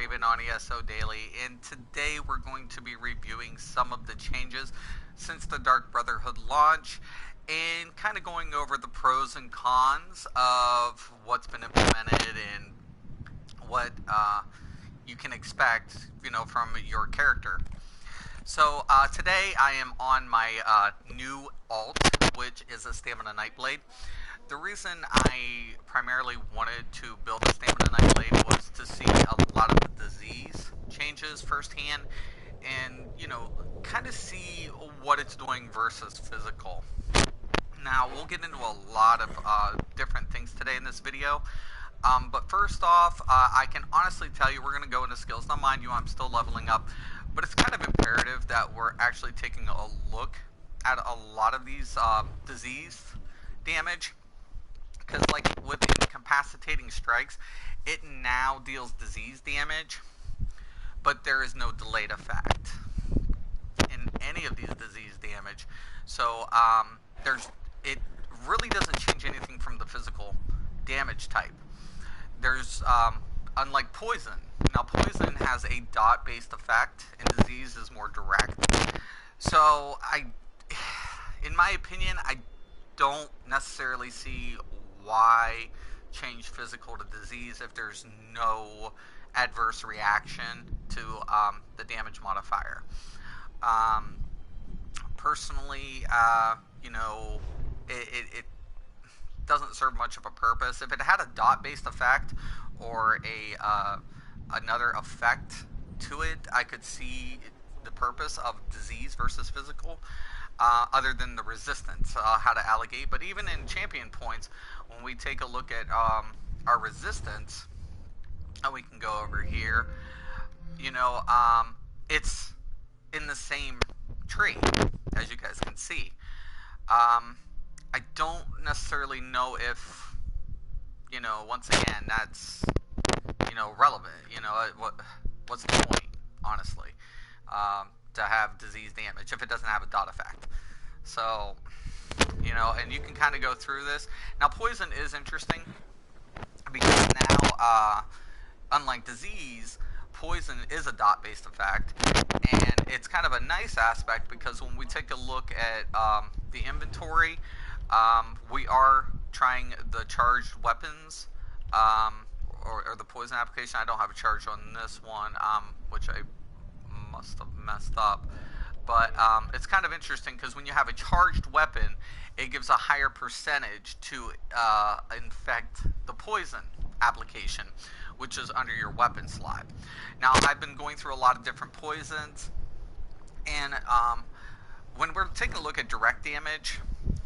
Raven on ESO Daily, and today we're going to be reviewing some of the changes since the Dark Brotherhood launch and kind of going over the pros and cons of what's been implemented and what you can expect, from your character. So today I am on my new alt, which is a Stamina Nightblade. The reason I primarily wanted to build a Stamina Nightblade was to see a lot of the disease changes firsthand and, kind of see what it's doing versus physical. Now, we'll get into a lot of different things today in this video. But first off, I can honestly tell you we're going to go into skills. Now, mind you, I'm still leveling up, but it's kind of imperative that we're actually taking a look at a lot of these disease damage. Because, like, with incapacitating strikes, it now deals disease damage, but there is no delayed effect in any of these disease damage. So, it really doesn't change anything from the physical damage type. There's, unlike poison. Now, poison has a dot-based effect, and disease is more direct. So, in my opinion, I don't necessarily see why change physical to disease if there's no adverse reaction to the damage modifier. Personally, it doesn't serve much of a purpose. If it had a dot-based effect or another effect to it, I could see the purpose of disease versus physical, other than the resistance, how to allocate. But even in champion points, when we take a look at our resistance, and we can go over here, it's in the same tree, as you guys can see. I don't necessarily know if, once again, that's, relevant. What's the point, honestly, to have disease damage if it doesn't have a dot effect? So, and you can kind of go through this. Now, poison is interesting because now, unlike disease, poison is a dot-based effect, and it's kind of a nice aspect because when we take a look at the inventory, we are trying the charged weapons, or the poison application. I don't have a charge on this one, which I must have messed up. But it's kind of interesting because when you have a charged weapon, it gives a higher percentage to infect the poison application, which is under your weapon slot. Now, I've been going through a lot of different poisons, and when we're taking a look at direct damage,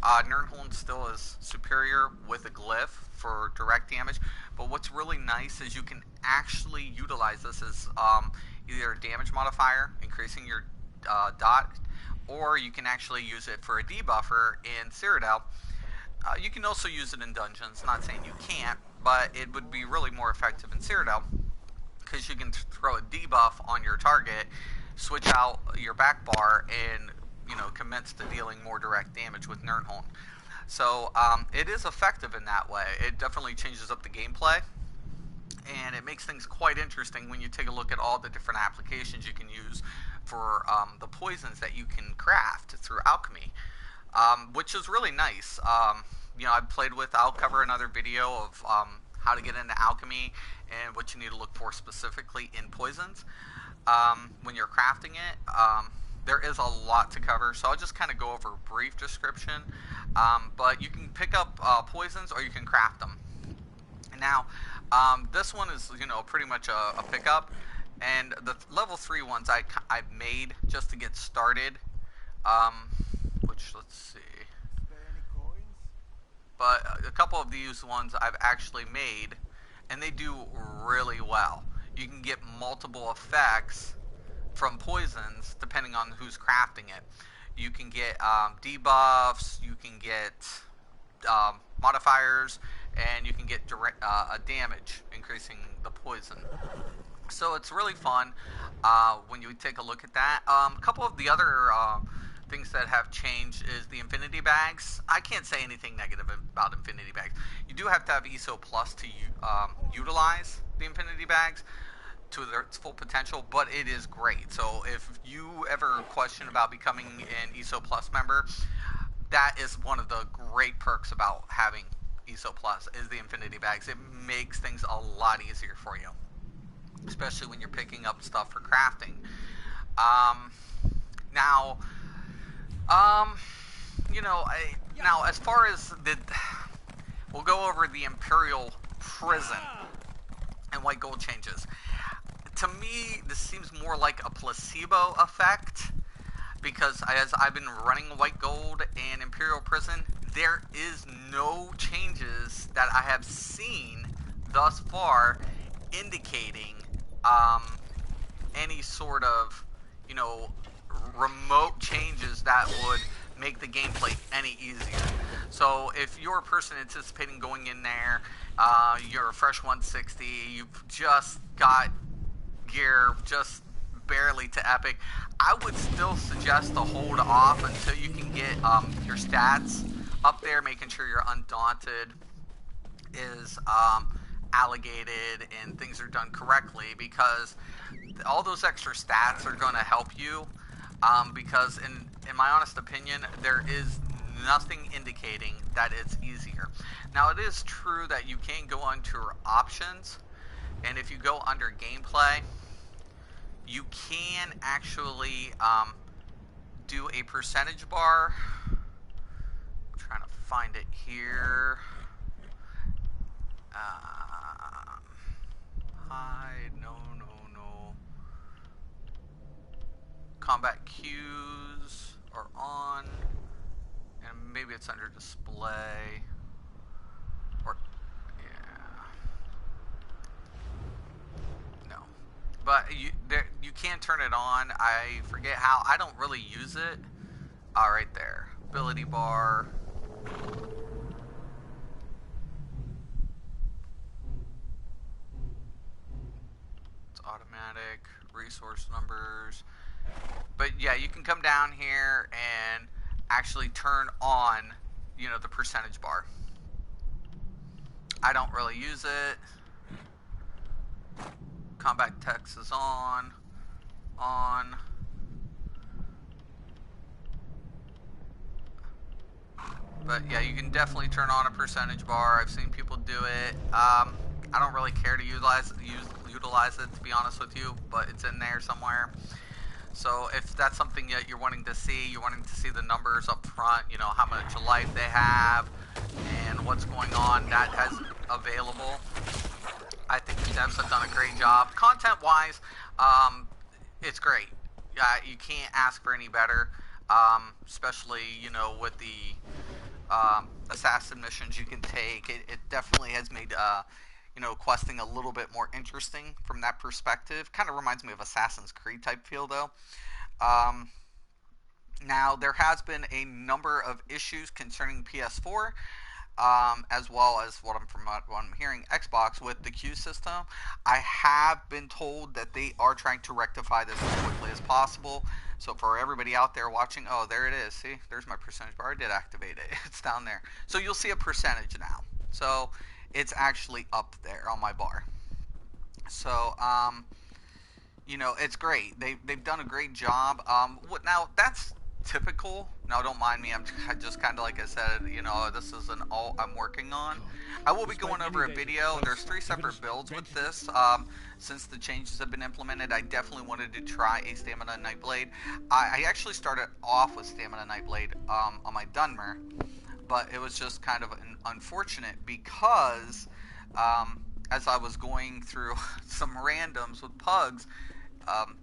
Nerdhorn still is superior with a glyph for direct damage, but what's really nice is you can actually utilize this as either a damage modifier, increasing your dot, or you can actually use it for a debuffer in Cyrodiil. You can also use it in dungeons, not saying you can't, but it would be really more effective in Cyrodiil because you can throw a debuff on your target, switch out your back bar, and commence to dealing more direct damage with Nerdhorn. So it is effective in that way. It definitely changes up the gameplay, and it makes things quite interesting when you take a look at all the different applications you can use for the poisons that you can craft through alchemy, which is really nice. I've played with, I'll cover another video of how to get into alchemy and what you need to look for specifically in poisons when you're crafting it. There is a lot to cover, so I'll just kind of go over a brief description. But you can pick up poisons or you can craft them. Now, this one is, pretty much a pickup. And the level 3 ones I've made just to get started. Which, let's see. But a couple of these ones I've actually made, and they do really well. You can get multiple effects from poisons depending on who's crafting it. You can get debuffs, you can get modifiers, and you can get direct a damage increasing the poison. So it's really fun when you take a look at that. A couple of the other things that have changed is the infinity bags. I can't say anything negative about infinity bags. You do have to have ESO Plus to utilize the infinity bags. to its full potential, but it is great. So if you ever question about becoming an ESO Plus member, that is one of the great perks about having ESO Plus is the Infinity Bags. It makes things a lot easier for you, especially when you're picking up stuff for crafting. Um, now, um, now as far as we'll go over the Imperial Prison and white gold changes. To me, this seems more like a placebo effect because as I've been running white gold and Imperial Prison, there is no changes that I have seen thus far indicating any sort of, you know, remote changes that would make the gameplay any easier. So if you're a person anticipating going in there, you're a fresh 160, you've just got gear just barely to epic, I would still suggest to hold off until you can get your stats up there, making sure your Undaunted is allocated and things are done correctly, because all those extra stats are going to help you, because in my honest opinion, there is nothing indicating that it's easier. Now, it is true that you can go onto your options, and if you go under gameplay, you can actually do a percentage bar. I'm trying to find it here. Hide, no. Combat cues are on, and maybe it's under display, or, yeah, no. But you can turn it on. I forget how. I don't really use it. Right there. Ability bar. It's automatic. Resource numbers. But yeah, you can come down here and actually turn on, the percentage bar. I don't really use it. Combat text is on. But yeah, you can definitely turn on a percentage bar. I've seen people do it. I don't really care to utilize it, to be honest with you, but it's in there somewhere. So if that's something that you're wanting to see the numbers up front, how much life they have and what's going on, that has available. I think the devs have done a great job. Content-wise, it's great. You can't ask for any better, especially, with the assassin missions you can take. It definitely has made questing a little bit more interesting from that perspective. Kind of reminds me of Assassin's Creed type feel, though. Now, there has been a number of issues concerning PS4, as well as what I'm hearing, Xbox with the queue system. I have been told that they are trying to rectify this as quickly as possible. So for everybody out there watching, oh, there it is. See, there's my percentage bar. I did activate it. It's down there. So you'll see a percentage now. So it's actually up there on my bar. So, it's great. They've done a great job. Now that's typical. Now, don't mind me. I'm just kind of, like I said, this is all I'm working on. I will be going over a video. There's 3 separate builds with this. Since the changes have been implemented, I definitely wanted to try a Stamina Nightblade. I actually started off with Stamina Nightblade on my Dunmer, but it was just kind of unfortunate because as I was going through some randoms with pugs,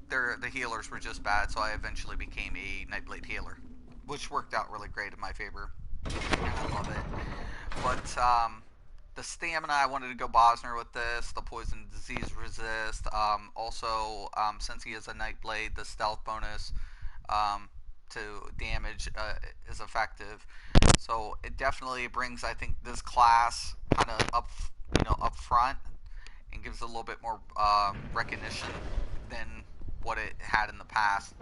the healers were just bad, so I eventually became a Nightblade healer, which worked out really great in my favor, and I love it. But the stamina, I wanted to go Bosner with this, the poison disease resist, also since he is a Nightblade, the stealth bonus to damage is effective. So it definitely brings, I think, this class kind of up front and gives it a little bit more recognition than what it had in the past.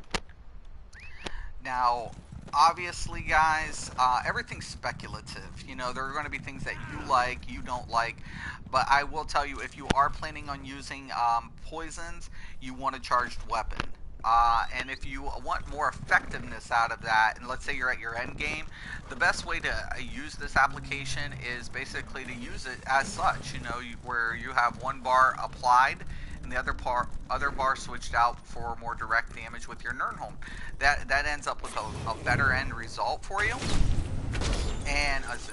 Now, obviously, guys, everything's speculative. There are going to be things that you like, you don't like. But I will tell you, if you are planning on using poisons, you want a charged weapon. And if you want more effectiveness out of that, and let's say you're at your end game, the best way to use this application is basically to use it as such. You know, where you have one bar applied and the other bar switched out for more direct damage with your Nirnholm. That ends up with a better end result for you. And as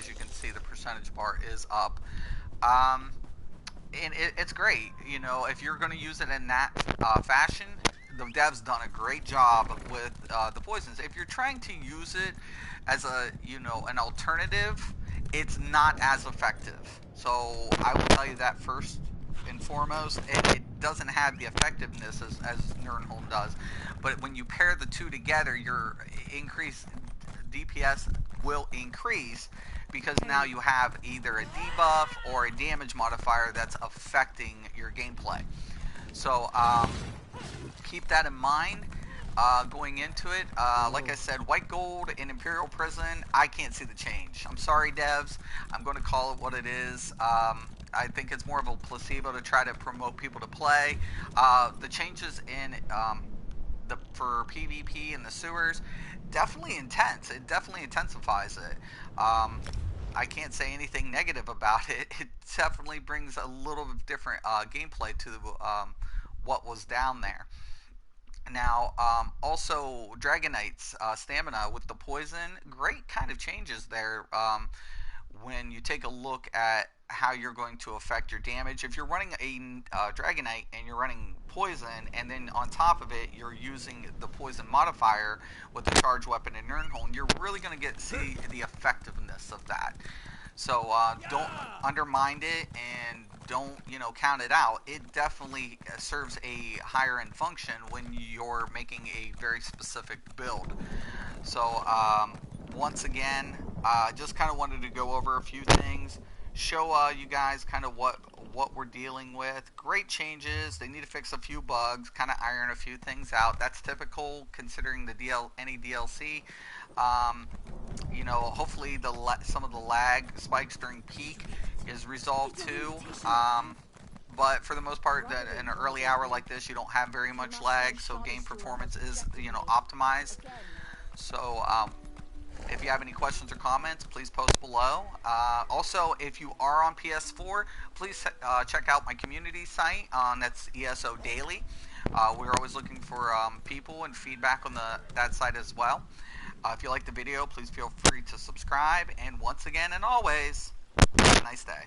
you can see, the percentage bar is up. Um, and it's great. You know, if you're going to use it in that fashion, the devs done a great job with the poisons. If you're trying to use it as an alternative, it's not as effective. So I will tell you that first and foremost. It doesn't have the effectiveness as Nirnholm does. But when you pair the two together, your increased DPS will increase, because now you have either a debuff or a damage modifier that's affecting your gameplay. So keep that in mind going into it. Like I said, White Gold in Imperial Prison, I can't see the change. I'm sorry, devs. I'm going to call it what it is. I think it's more of a placebo to try to promote people to play. The changes in for PvP in the sewers, definitely intense. It definitely intensifies it. I can't say anything negative about it. It definitely brings a little different gameplay to what was down there. Now, also Dragonite's stamina with the poison, great kind of changes there. When you take a look at how you're going to affect your damage. If you're running a Dragonite and you're running poison, and then on top of it you're using the poison modifier with the charge weapon and Nirnholm, you're really going to see the effectiveness of that. So don't undermine it, and don't count it out. It definitely serves a higher end function when you're making a very specific build. So once again, just kind of wanted to go over a few things, show you guys kind of what we're dealing with. Great changes. They need to fix a few bugs, kind of iron a few things out. That's typical considering any DLC. Hopefully some of the lag spikes during peak is resolved too. But for the most part, that in an early hour like this, you don't have very much lag, so game performance is optimized. So if you have any questions or comments, please post below. Also, if you are on PS4, please check out my community site. That's ESO Daily. We're always looking for people and feedback on that site as well. If you like the video, please feel free to subscribe. And once again, and always, have a nice day.